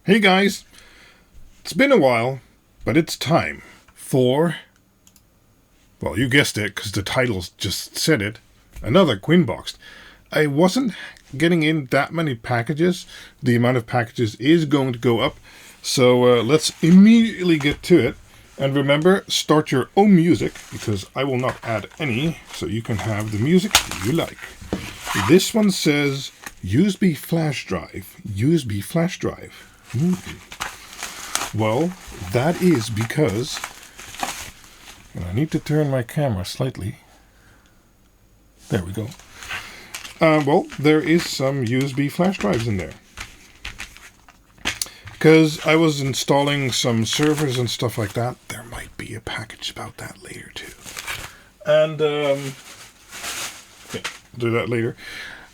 Hey guys, it's been a while, but it's time for, well, you guessed it because the title just said it, another QuinBoxed. I wasn't getting in that many packages. The amount of packages is going to go up, so let's immediately get to it. And remember, start your own music, because I will not add any, so you can have the music you like. This one says USB flash drive, USB flash drive. Well, that is because, and I need to turn my camera slightly. There we go. Well, there is some USB flash drives in there. Because I was installing some servers and stuff like that. There might be a package about that later too. And, okay, I'll do that later.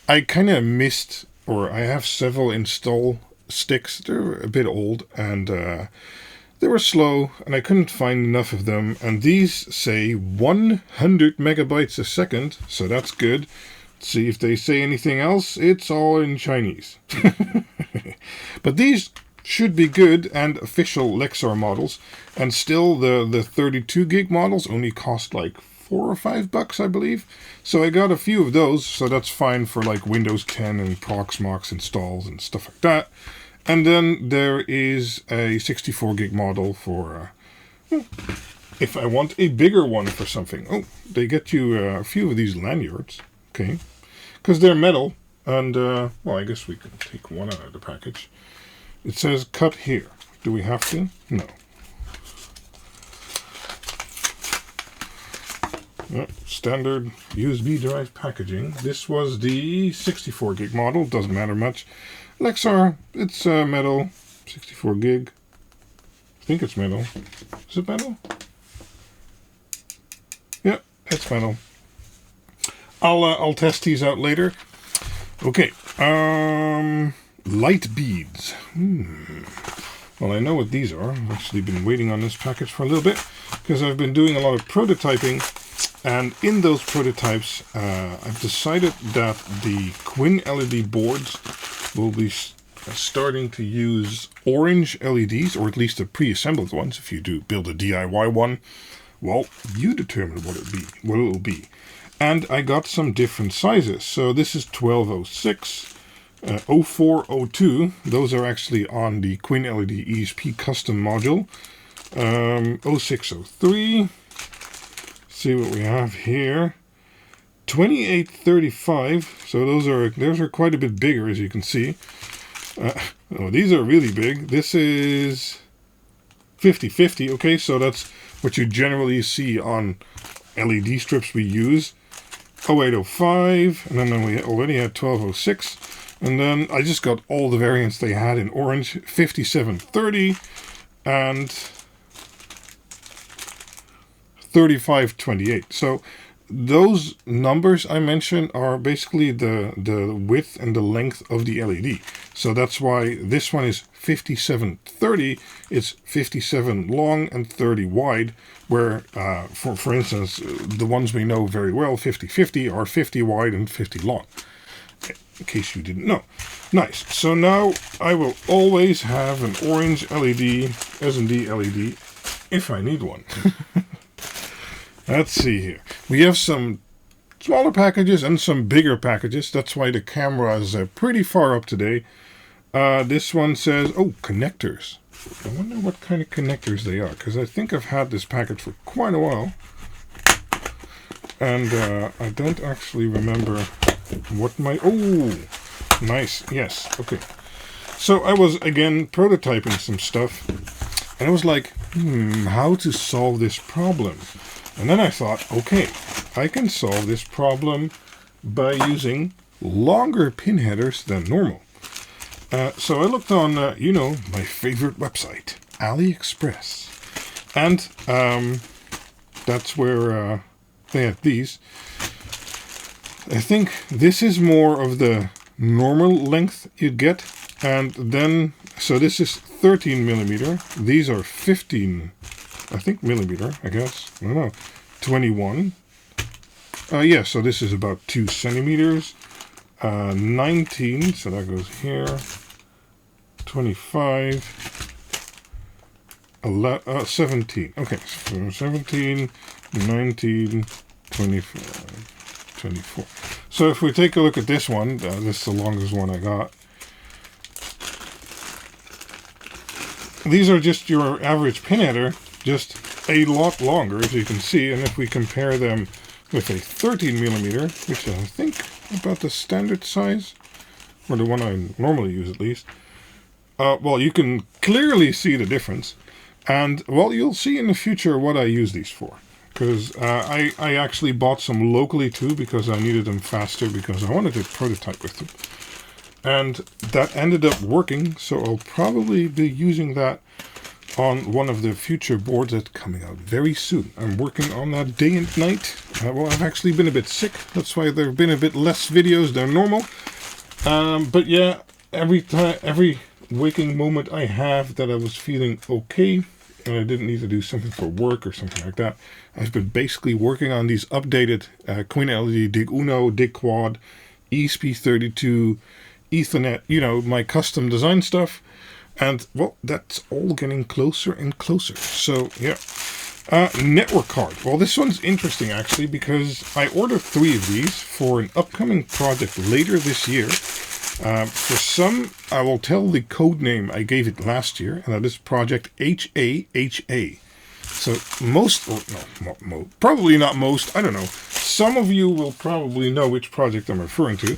I kind of missed, or I have several install sticks. They're a bit old and they were slow and I couldn't find enough of them. And these say 100 megabytes a second, so that's good. Let's see if they say anything else. It's all in Chinese. But these should be good and official Lexar models. And still the 32 gig models only cost like $4 or $5, I believe. So I got a few of those, so that's fine for like Windows 10 and Proxmox installs and stuff like that. And then there is a 64 gig model for if I want a bigger one for something. Oh, they get you a few of these lanyards, okay, because they're metal. And well, I guess we can take one out of the package. It says cut here. Do we have to? No. Standard USB drive packaging. This was the 64 gig model. Doesn't matter much. Lexar, it's metal. 64 gig. I think it's metal. Is it metal? Yeah, it's metal. I'll test these out later. Okay. Light beads. Well, I know what these are. I've actually been waiting on this package for a little bit because I've been doing a lot of prototyping. And in those prototypes, I've decided that the Quin LED boards will be starting to use orange LEDs, or at least the pre-assembled ones. If you do build a DIY one, well, you determine what it will be. And I got some different sizes. So this is 1206, 0402. Those are actually on the Quin LED ESP custom module. 0603. See what we have here. 2835. So those are quite a bit bigger, as you can see. Oh, these are really big. This is 5050. Okay, so that's what you generally see on LED strips we use. 0805, and then we already had 1206. And then I just got all the variants they had in orange. 5730 and 3528. So those numbers I mentioned are basically the width and the length of the LED. So that's why this one is 5730. It's 57 long and 30 wide, where for instance the ones we know very well, 5050, are 50 wide and 50 long. In case you didn't know. Nice. So now I will always have an orange LED, SMD LED, if I need one. Let's see here. We have some smaller packages and some bigger packages. That's why the camera is pretty far up today. This one says, oh, connectors. I wonder what kind of connectors they are, because I think I've had this package for quite a while. And I don't actually remember what my... Oh, nice. Yes, okay. So I was, again, prototyping some stuff. And I was like, how to solve this problem? And then I thought, okay, I can solve this problem by using longer pin headers than normal. So I looked on, my favorite website, Aliexpress. And that's where they have these. I think this is more of the normal length you get. And then, so this is 13 millimeter. These are 15, I think, millimeter, I guess. I don't know. 21. Yeah, so this is about 2 centimeters. 19, so that goes here. 25, 17. Okay, so 17, 19, 25, 24. So if we take a look at this one, this is the longest one I got. These are just your average pin header, just a lot longer, as you can see. And if we compare them with a 13mm, which is, I think, about the standard size, or the one I normally use at least, well, you can clearly see the difference. And, well, you'll see in the future what I use these for. Because I actually bought some locally too, because I needed them faster, because I wanted to prototype with them. And that ended up working, so I'll probably be using that on one of the future boards that's coming out very soon. I'm working on that day and night. Well, I've actually been a bit sick. That's why there have been a bit less videos than normal. But yeah, every waking moment I have that I was feeling okay, and I didn't need to do something for work or something like that, I've been basically working on these updated QuinLED Dig Uno, Dig Quad, ESP32, Ethernet, you know, my custom design stuff. And, well, that's all getting closer and closer. So, yeah. Network card. Well, this one's interesting, actually, because I ordered 3 of these for an upcoming project later this year. For some, I will tell the code name I gave it last year, and that is Project HAHA. So most, or no, probably not most, I don't know. Some of you will probably know which project I'm referring to.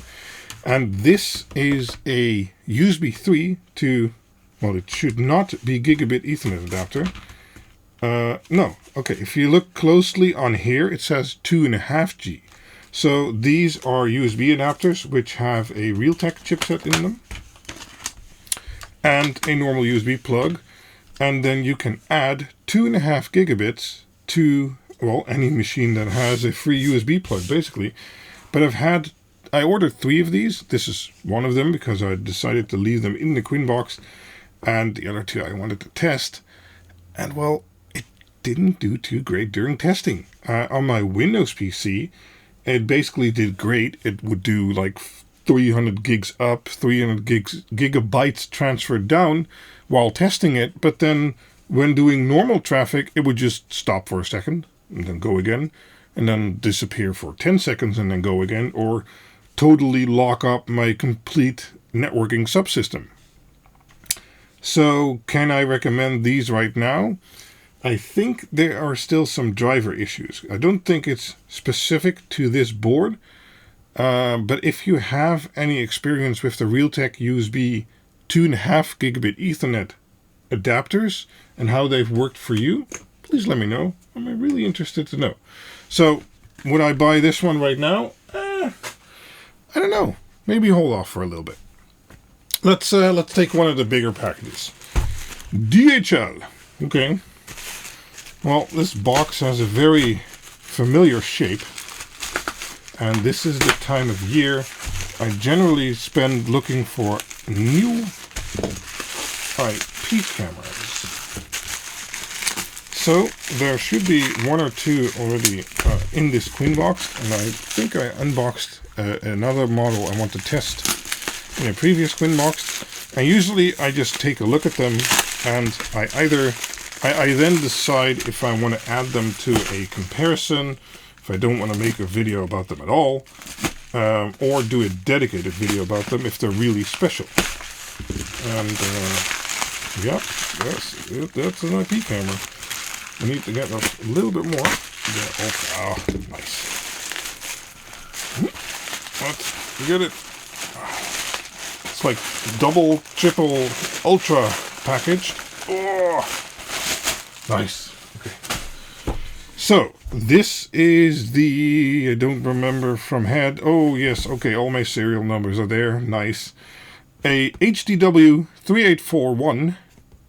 And this is a USB 3 to, well, it should not be gigabit Ethernet adapter. No, okay, if you look closely on here, it says 2.5G. So these are USB adapters which have a Realtek chipset in them and a normal USB plug, and then you can add 2.5 gigabits to, well, any machine that has a free USB plug, basically. But I ordered 3 of these. This is one of them because I decided to leave them in the QuinBoxed, and the other 2 I wanted to test. And, well, it didn't do too great during testing. On my Windows PC, it basically did great. It would do like 300 gigs up, 300 gigabytes transferred down while testing it. But then when doing normal traffic, it would just stop for a second and then go again, and then disappear for 10 seconds and then go again, or totally lock up my complete networking subsystem. So can I recommend these right now? I think there are still some driver issues. I don't think it's specific to this board, but if you have any experience with the Realtek USB 2.5 gigabit Ethernet adapters and how they've worked for you, please let me know. I'm really interested to know. So, would I buy this one right now? I don't know. Maybe hold off for a little bit. Let's take one of the bigger packages. DHL. Okay. Well, this box has a very familiar shape, and this is the time of year I generally spend looking for new IP cameras. So there should be 1 or 2 already in this QuinBox, and I think I unboxed another model I want to test in a previous QuinBox. And usually I just take a look at them, and I then decide if I want to add them to a comparison, if I don't want to make a video about them at all, or do a dedicated video about them if they're really special. And yeah, that's an IP camera. I need to get a little bit more. Yeah, okay. Oh, nice. Let's get it. It's like double, triple, ultra packaged. Oh, nice. Okay. So this is the, I don't remember from head. Oh yes, okay. All my serial numbers are there. Nice. A HDW3841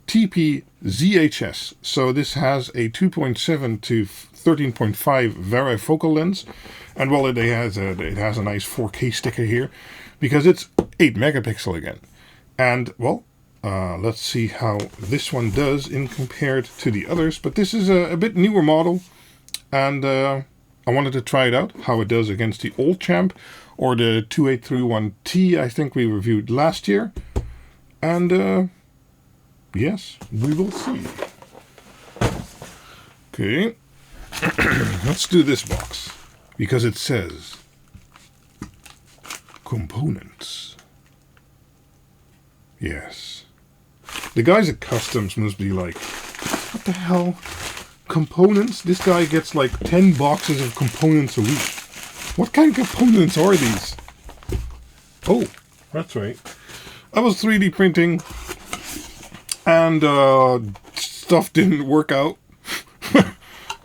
TP-ZAS. So this has a 2.7 to 13.5 varifocal lens, and well, it has a nice 4K sticker here because it's 8 megapixel again. And well, let's see how this one does in compared to the others. But this is a bit newer model, and I wanted to try it out how it does against the old champ or the 2831T I think we reviewed last year. And yes, we will see. Okay, let's do this box, because it says components. Yes. The guys at Customs must be like, what the hell? Components? This guy gets like 10 boxes of components a week. What kind of components are these? Oh, that's right. I was 3D printing and stuff didn't work out.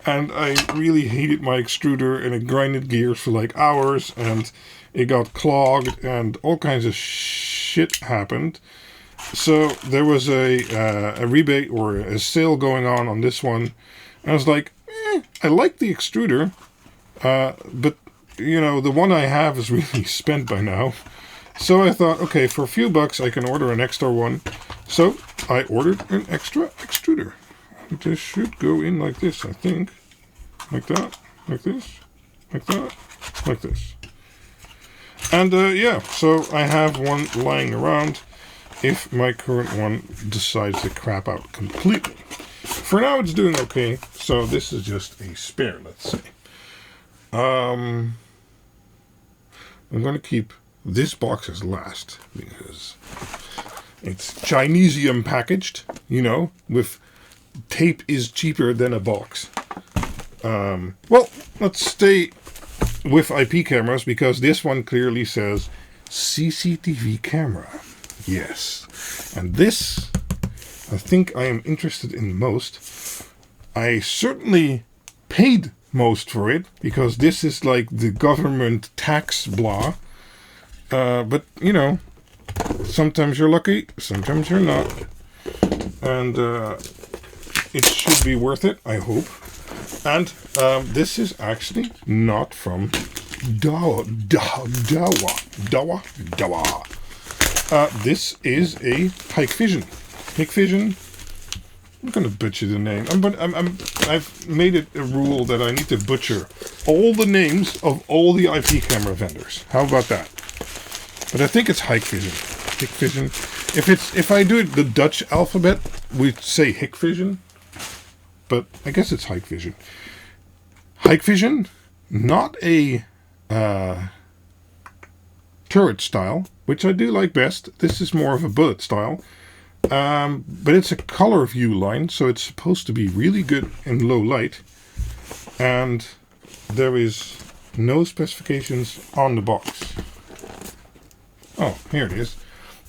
And I really hated my extruder, and it grinded gears for like hours, and it got clogged, and all kinds of shit happened. So there was a rebate or a sale going on this one. And I was like, I like the extruder, but you know, the one I have is really spent by now. So I thought, okay, for a few bucks I can order an extra one. So I ordered an extra extruder. This should go in like this, I think. Like that, like this, like that, like this. And yeah, so I have one lying around if my current one decides to crap out completely. For now it's doing okay, so this is just a spare, let's say. I'm going to keep this box as last, because it's Chinesium packaged, you know, with tape is cheaper than a box. Well, let's stay with IP cameras, because this one clearly says CCTV camera. Yes. And this, I think I am interested in most. I certainly paid most for it, because this is like the government tax blah. But, you know, sometimes you're lucky, sometimes you're not. And it should be worth it, I hope. And this is actually not from Dahua. This is a HikVision. HikVision. I'm gonna butcher the name. I've made it a rule that I need to butcher all the names of all the IP camera vendors. How about that? But I think it's HikVision. HikVision. If I do it the Dutch alphabet, we say HikVision. But I guess it's HikVision. HikVision, not a turret style, which I do like best. This is more of a bullet style. But it's a color view line, so it's supposed to be really good in low light. And there is no specifications on the box. Oh, here it is.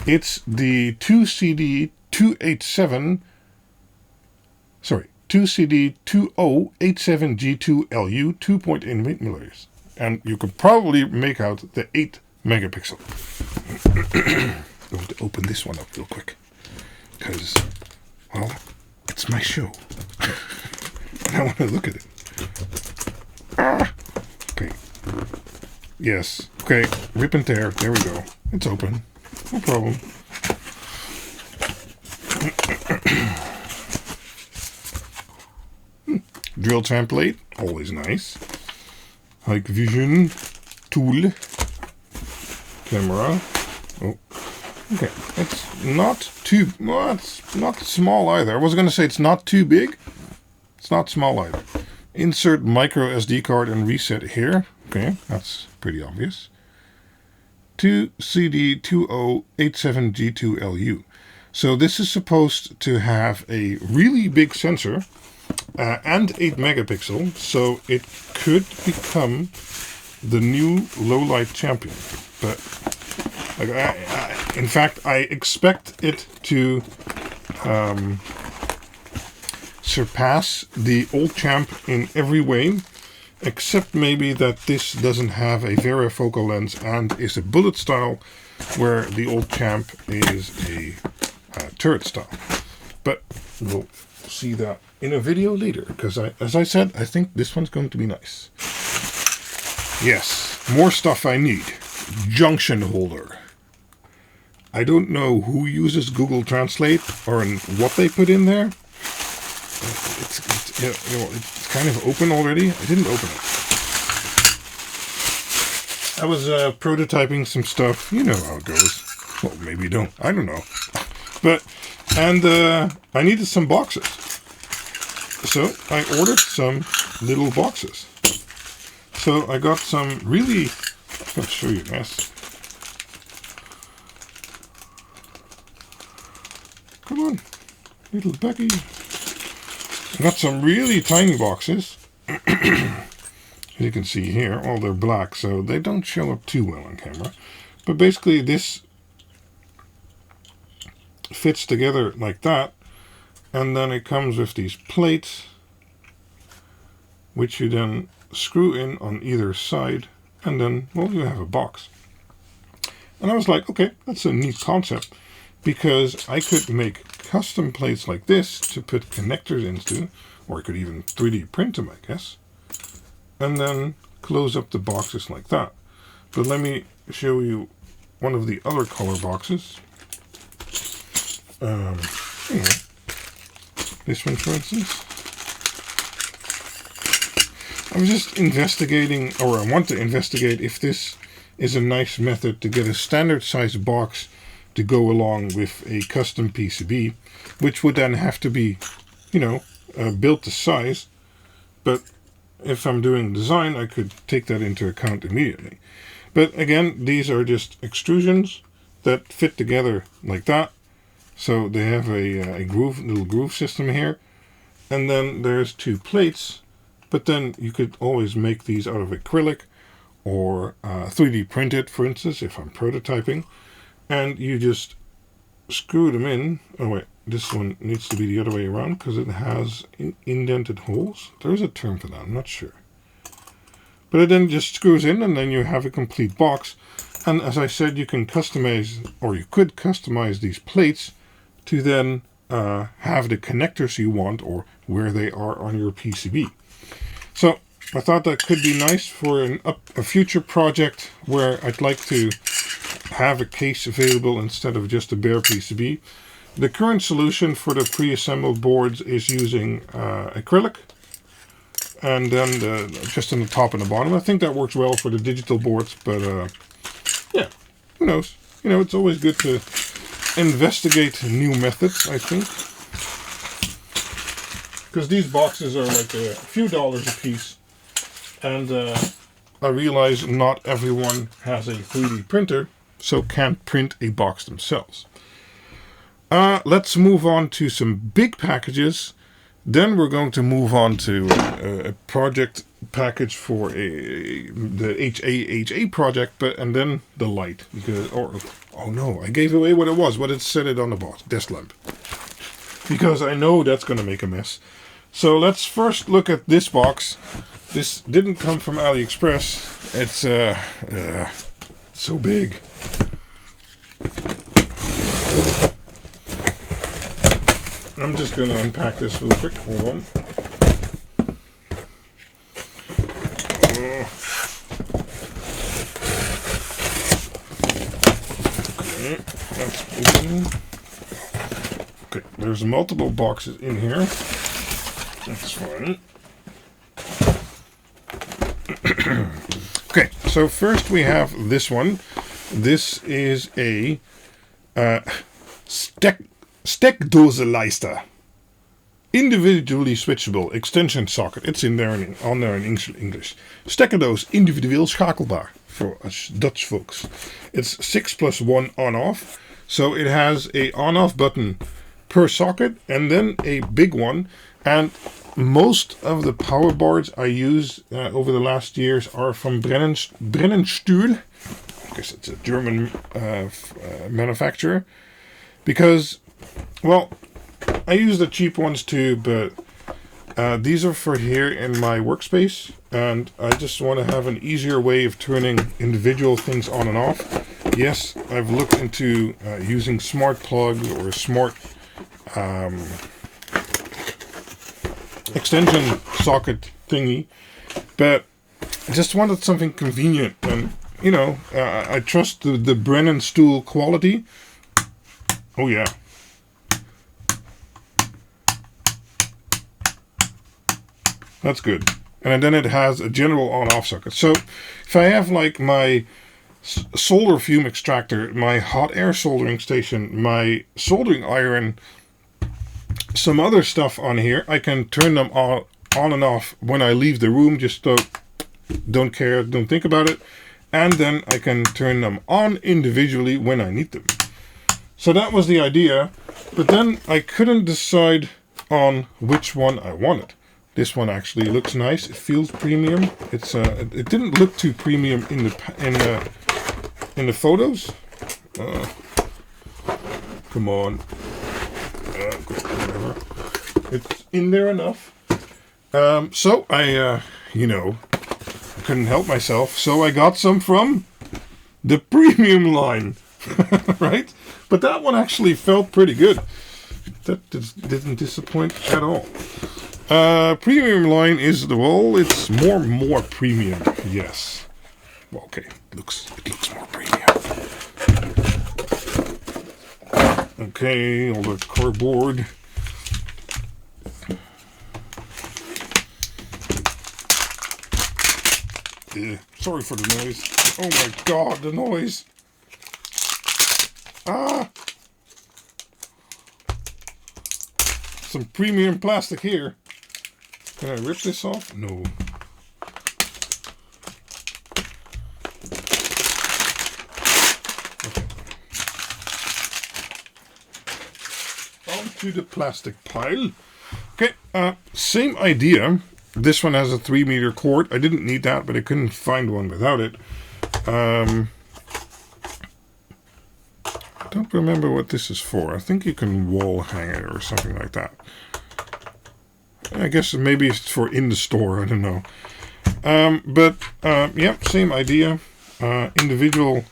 It's the 2CD2087G2-LU 2.8 millimeters. And you can probably make out the 8 megapixel. I'm going to open this one up real quick. Because, well, it's my show. And I want to look at it. Okay. Yes. Okay. Rip and tear. There we go. It's open. No problem. Drill template. Always nice. HikVision tool. Camera. Oh. Okay, it's not too, well, it's not small either. I was going to say it's not too big. It's not small either. Insert micro SD card and reset here. Okay, that's pretty obvious. 2CD2087G2-LU. So this is supposed to have a really big sensor and 8 megapixel. So it could become the new low light champion. But in fact, I expect it to surpass the old champ in every way, except maybe that this doesn't have a varifocal lens and is a bullet style, where the old champ is a turret style. But we'll see that in a video later, because as I said, I think this one's going to be nice. Yes, more stuff I need. Junction holder. I don't know who uses Google Translate or what they put in there. It's kind of open already. I didn't open it. I was prototyping some stuff. You know how it goes. Well, maybe you don't. I don't know. And I needed some boxes. So I ordered some little boxes. So I got some really, I'll show you this. Come on, little Becky. I got some really tiny boxes. As you can see here, all they're black, so they don't show up too well on camera. But basically this fits together like that. And then it comes with these plates, which you then screw in on either side, and then, well, you have a box. And I was like, okay, that's a neat concept, because I could make custom plates like this to put connectors into, or I could even 3D print them, I guess, and then close up the boxes like that. But let me show you one of the other color boxes. Anyway. This one, for instance. I was just investigating, or I want to investigate if this is a nice method to get a standard size box to go along with a custom PCB, which would then have to be, you know, built to size. But if I'm doing design, I could take that into account immediately. But again, these are just extrusions that fit together like that. So they have a little groove system here, and then there's two plates, but then you could always make these out of acrylic or 3D print it, for instance, if I'm prototyping, and you just screw them in. Oh wait, this one needs to be the other way around because it has indented holes. There's a term for that, I'm not sure. But it then just screws in, and then you have a complete box. And as I said, you can customize, or you could customize these plates to then have the connectors you want or where they are on your PCB. So I thought that could be nice for a future project where I'd like to have a case available instead of just a bare PCB. The current solution for the pre-assembled boards is using acrylic, and then just on the top and the bottom. I think that works well for the digital boards, but yeah, who knows? You know, it's always good to investigate new methods, I think, because these boxes are like a few dollars a piece, and I realize not everyone has a 3D printer, so can't print a box themselves. Let's move on to some big packages. Then we're going to move on to a project package for the HA project, and then the light, because oh no, I gave away what it said it on the box, desk lamp, because I know that's going to make a mess. So let's first look at this box. This didn't come from Aliexpress. It's so big. I'm just going to unpack this real quick. Hold on. Okay, that's open. Okay, there's multiple boxes in here. That's fine. Okay, so first we have this one. This is a Steckdosenleister. Individually switchable extension socket. It's in there on there in English. Stekkerdoos individueel schakelbaar for us Dutch folks. It's 6+1 on-off. So it has a on-off button per socket and then a big one. And most of the power boards I use over the last years are from Brennenstuhl. I guess it's a German manufacturer. Because, well, I use the cheap ones too, but these are for here in my workspace, and I just want to have an easier way of turning individual things on and off. Yes, I've looked into using smart plugs or a smart extension socket thingy, but I just wanted something convenient, and you know, I trust the Brennenstuhl quality. Oh yeah. That's good. And then it has a general on-off socket. So if I have like my solder fume extractor, my hot air soldering station, my soldering iron, some other stuff on here. I can turn them on and off when I leave the room, just don't care, don't think about it. And then I can turn them on individually when I need them. So that was the idea, but then I couldn't decide on which one I wanted. This one actually looks nice. It feels premium. It's it didn't look too premium in the photos. Come on, whatever. It's in there enough. So I couldn't help myself. So I got some from the premium line, right? But that one actually felt pretty good. That didn't disappoint at all. Premium line is it's more premium. Yes. Well, okay. It looks more premium. Okay, all the cardboard. Sorry for the noise. Oh my god, the noise. Some premium plastic here. Can I rip this off? No. Okay. Onto the plastic pile. Okay, same idea. This one has a 3-meter cord. I didn't need that, but I couldn't find one without it. I don't remember what this is for. I think you can wall hang it or something like that. I guess maybe it's for in the store. I don't know. Yeah, same idea. Individual.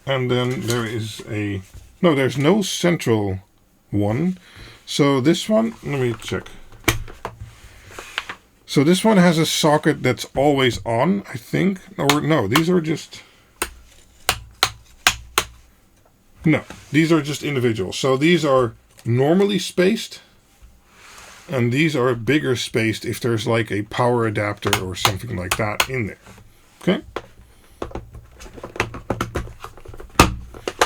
And then there is there's no central one. So this one, let me check. So this one has a socket that's always on, I think. Or no, these are just... No, these are just individual. So these are normally spaced. And these are bigger spaced if there's like a power adapter or something like that in there. Okay?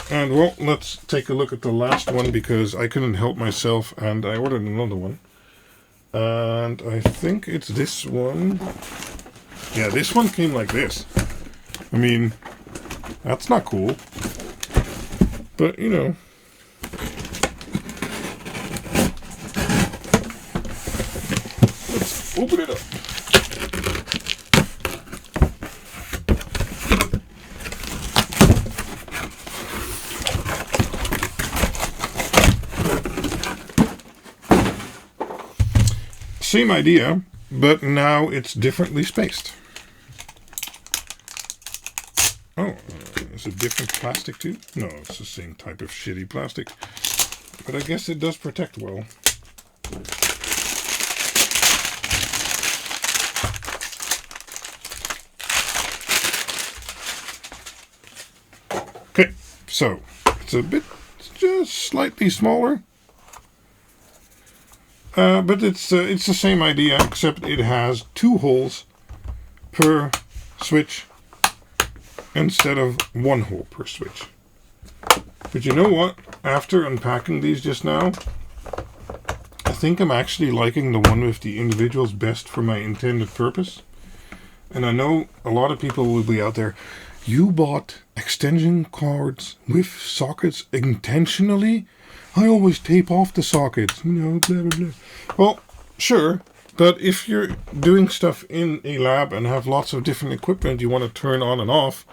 And well, let's take a look at the last one because I couldn't help myself and I ordered another one. And I think it's this one. Yeah, this one came like this. I mean, that's not cool. But, you know. Let's open it up. Same idea, but now it's differently spaced. Oh, is it different plastic too? No, it's the same type of shitty plastic. But I guess it does protect well. Okay, so it's just slightly smaller. But it's the same idea, except it has 2 holes per switch instead of 1 hole per switch. But you know what? After unpacking these just now, I think I'm actually liking the one with the individuals best for my intended purpose. And I know a lot of people will be out there, you bought extension cords with sockets intentionally? I always tape off the sockets, you know, blah, blah, blah. Well, sure, but if you're doing stuff in a lab and have lots of different equipment you want to turn on and off,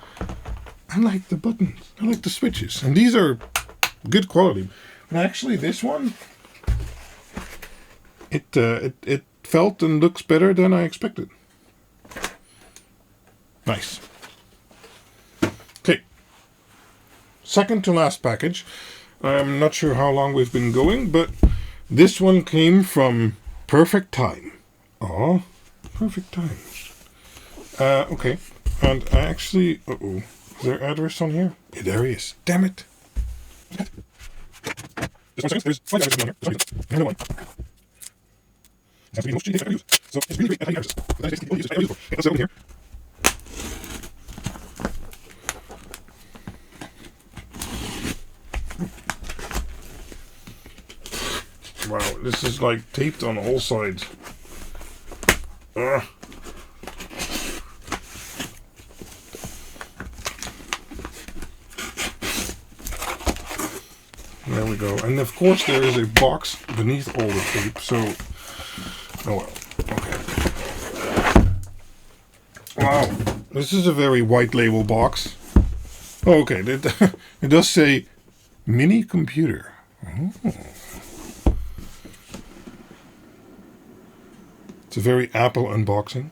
I like the buttons, I like the switches, and these are good quality. And actually, this one, it felt and looks better than I expected. Nice. Okay, second to last package. I'm not sure how long we've been going, but this one came from Perfect Time. Oh, Perfect Time. Okay, and I actually... Uh-oh. Is there address on here? Yeah, there he is. Damn it. Just 1 second. There's 5 addresses on here. There's only one. It has to be the most cheap thing I've ever used. So it's really great at hiding addresses. That's basically the only use I've ever used it for. Okay, let's open here. Wow, this is like taped on all sides. There we go. And of course there is a box beneath all the tape, so... Oh well, okay. Wow, this is a very white label box. Oh, okay, it does say mini computer. Oh. It's a very Apple unboxing.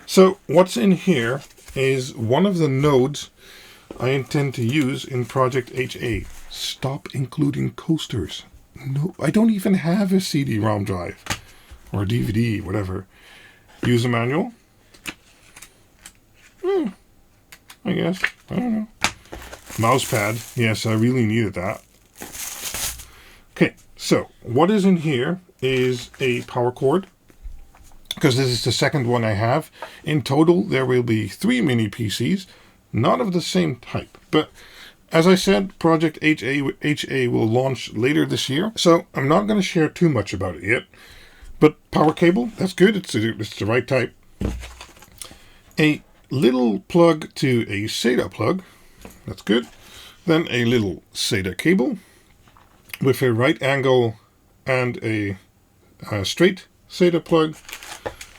So what's in here is one of the nodes I intend to use in Project HA. Stop including coasters. No, I don't even have a CD-ROM drive or a DVD, whatever. User manual. I guess. I don't know. Mousepad. Yes, I really needed that. Okay, so what is in here is a power cord, because this is the second one I have. In total, there will be 3 mini PCs, not of the same type. But as I said, Project HA will launch later this year, so I'm not going to share too much about it yet. But power cable, that's good. It's the right type. A little plug to a SATA plug, that's good. Then a little SATA cable with a right angle and a straight SATA plug.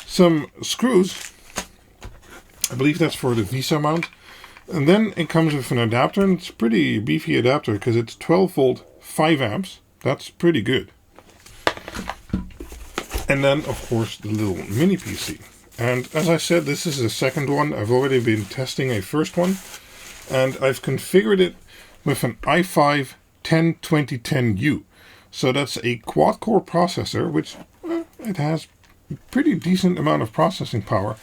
Some screws, I believe that's for the VESA mount. And then it comes with an adapter, and it's a pretty beefy adapter because it's 12 volt, 5 amps. That's pretty good. And then, of course, the little mini PC. And as I said, this is the second one. I've already been testing a first one, and I've configured it with an i5 10210U. So that's a quad-core processor, which it has a pretty decent amount of processing power.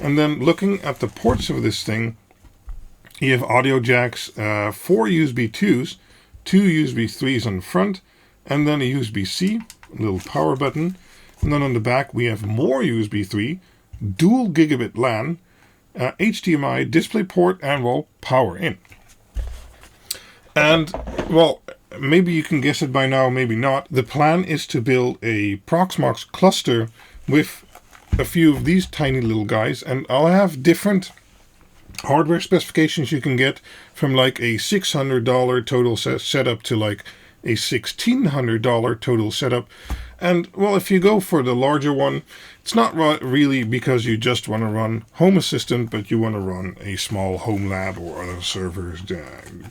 And then looking at the ports of this thing, you have audio jacks, 4 USB 2s, 2 USB 3s on the front, and then a USB-C, a little power button. And then on the back we have more USB 3, dual gigabit LAN, HDMI, DisplayPort, and, well, power in. And, well, maybe you can guess it by now, maybe not. The plan is to build a Proxmox cluster with a few of these tiny little guys, and I'll have different hardware specifications you can get, from like a $600 total setup to like a $1,600 total setup. And, well, if you go for the larger one, it's not really because you just want to run Home Assistant, but you want to run a small home lab or other servers to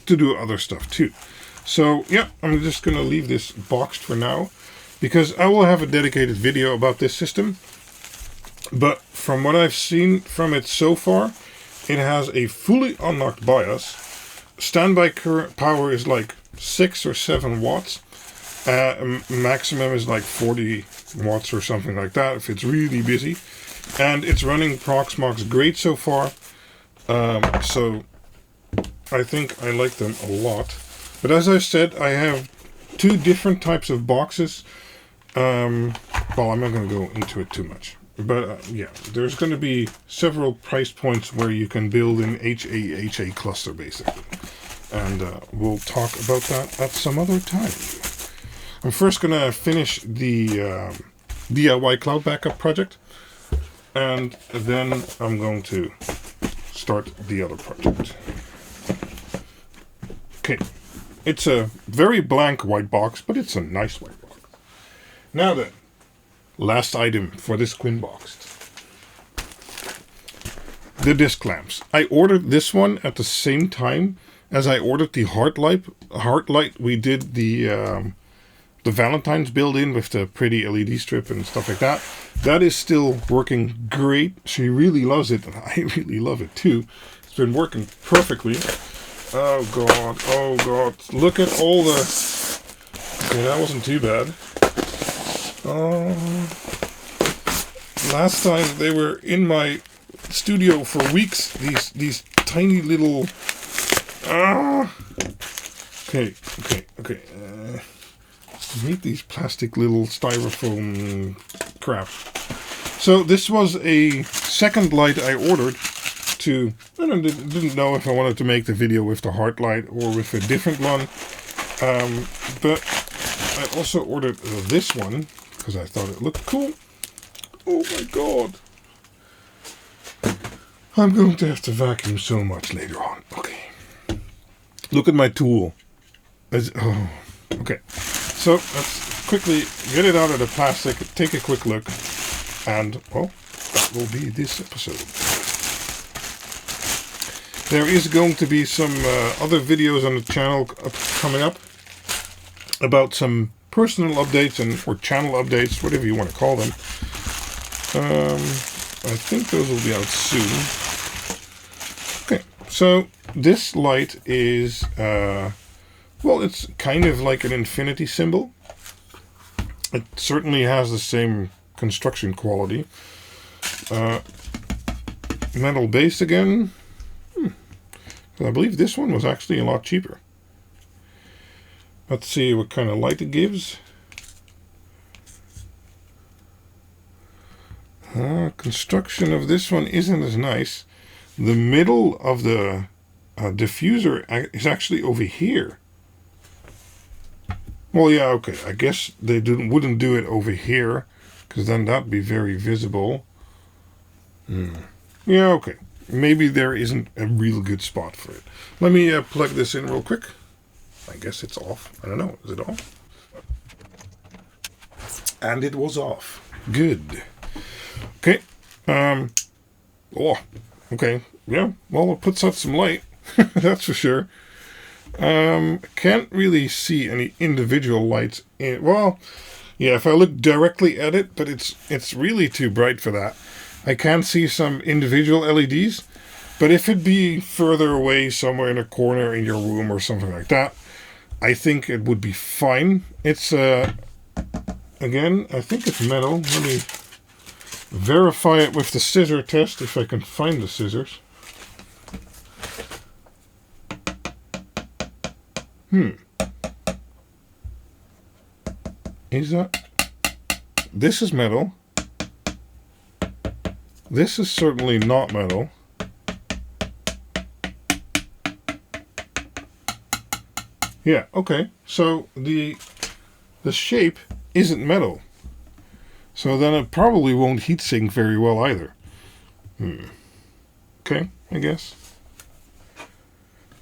do other stuff too. So, yeah, I'm just going to leave this boxed for now, because I will have a dedicated video about this system. But from what I've seen from it so far, it has a fully unlocked BIOS. Standby current power is like 6 or 7 watts. Maximum is like 40 watts or something like that if it's really busy. And it's running Proxmox great so far. So I think I like them a lot. But as I said, I have 2 different types of boxes. Well, I'm not going to go into it too much. But yeah, there's going to be several price points where you can build an HA cluster basically. And we'll talk about that at some other time. I'm first going to finish the DIY cloud backup project, and then I'm going to start the other project. Okay, it's a very blank white box, but it's a nice white box. Now then, last item for this QuinBoxed. The disc lamps. I ordered this one at the same time as I ordered the Heartlight. We did the Valentine's build-in with the pretty LED strip and stuff like that. That is still working great. She really loves it, and I really love it too. It's been working perfectly. Oh god, oh god. Look at all the... Okay, that wasn't too bad. Last time they were in my studio for weeks. These tiny little... Okay. I hate these plastic little styrofoam crap. So this was a second light I ordered to... I didn't know if I wanted to make the video with the Heartlight or with a different one. But I also ordered this one because I thought it looked cool. Oh my god. I'm going to have to vacuum so much later on. Okay. Look at my tool. Oh, okay. So let's quickly get it out of the plastic, take a quick look, and, well, that will be this episode. There is going to be some other videos on the channel coming up about some personal updates or channel updates, whatever you want to call them. I think those will be out soon. Okay, so this light is, well, it's kind of like an infinity symbol. It certainly has the same construction quality. Metal base again. I believe this one was actually a lot cheaper. Let's see what kind of light it gives. Construction of this one isn't as nice. The middle of the diffuser is actually over here. Well, yeah, okay. I guess they wouldn't do it over here, because then that'd be very visible. Yeah, okay. Maybe there isn't a real good spot for it. Let me plug this in real quick. I guess it's off. I don't know. Is it off? And it was off. Good. Okay. Oh, okay. Yeah. Well, it puts out some light. That's for sure. Can't really see any individual lights in. Well, yeah. If I look directly at it, but it's really too bright for that. I can see some individual LEDs, but if it be further away somewhere in a corner in your room or something like that, I think it would be fine. It's, again, I think it's metal. Let me verify it with the scissor test if I can find the scissors. Is that? This is metal. This is certainly not metal. Yeah, okay. So the shape isn't metal. So then it probably won't heat sink very well either. Okay, I guess.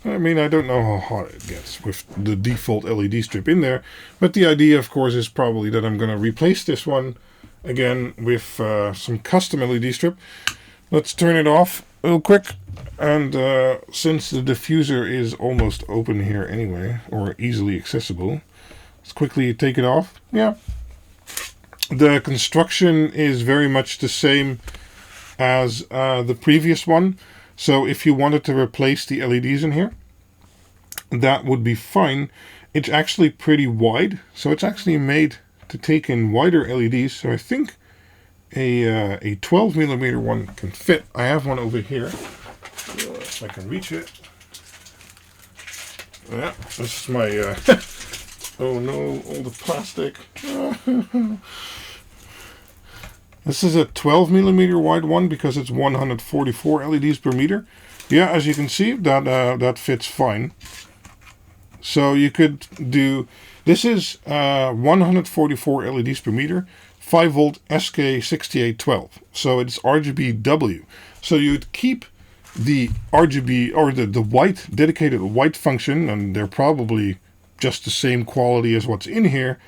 I mean, I don't know how hot it gets with the default LED strip in there, but the idea, of course, is probably that I'm going to replace this one again with some custom LED strip. Let's turn it off real quick. And since the diffuser is almost open here anyway, or easily accessible, let's quickly take it off. Yeah. The construction is very much the same as the previous one. So if you wanted to replace the LEDs in here, that would be fine. It's actually pretty wide. So it's actually made to take in wider LEDs, so I think a 12mm one can fit. I have one over here, if I can reach it. Yeah, this is my, oh no, all the plastic. This is a 12mm wide one because it's 144 LEDs per meter. Yeah, as you can see, that fits fine. So you could do, this is 144 LEDs per meter, 5 volt SK6812. So it's RGB-W. So you'd keep the RGB or the white, dedicated white function, and they're probably just the same quality as what's in here.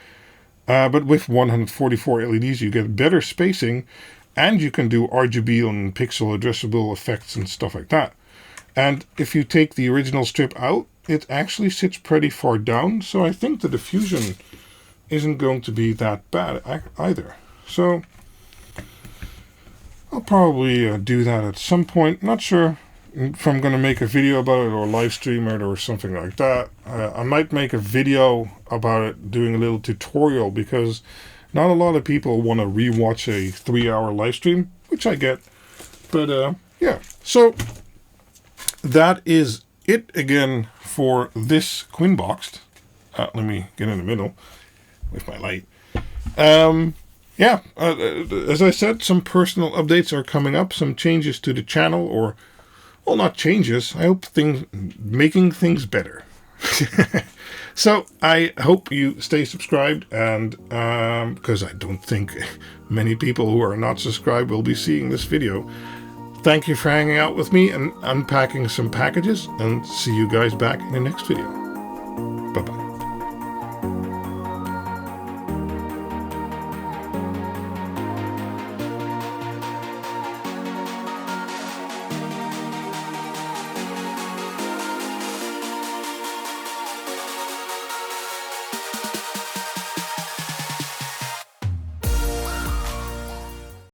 But with 144 LEDs, you get better spacing, and you can do RGB and pixel addressable effects and stuff like that. And if you take the original strip out, it actually sits pretty far down, so I think the diffusion isn't going to be that bad either. So I'll probably do that at some point. Not sure if I'm going to make a video about it or live stream it or something like that. I might make a video about it, doing a little tutorial, because not a lot of people want to rewatch a 3-hour live stream, which I get. But yeah, so that is it again for this QuinBoxed. Let me get in the middle with my light. Yeah, as I said, some personal updates are coming up, some changes to the channel, or, well, not changes. I hope making things better. So I hope you stay subscribed, and because I don't think many people who are not subscribed will be seeing this video. Thank you for hanging out with me and unpacking some packages, and see you guys back in the next video. Bye-bye.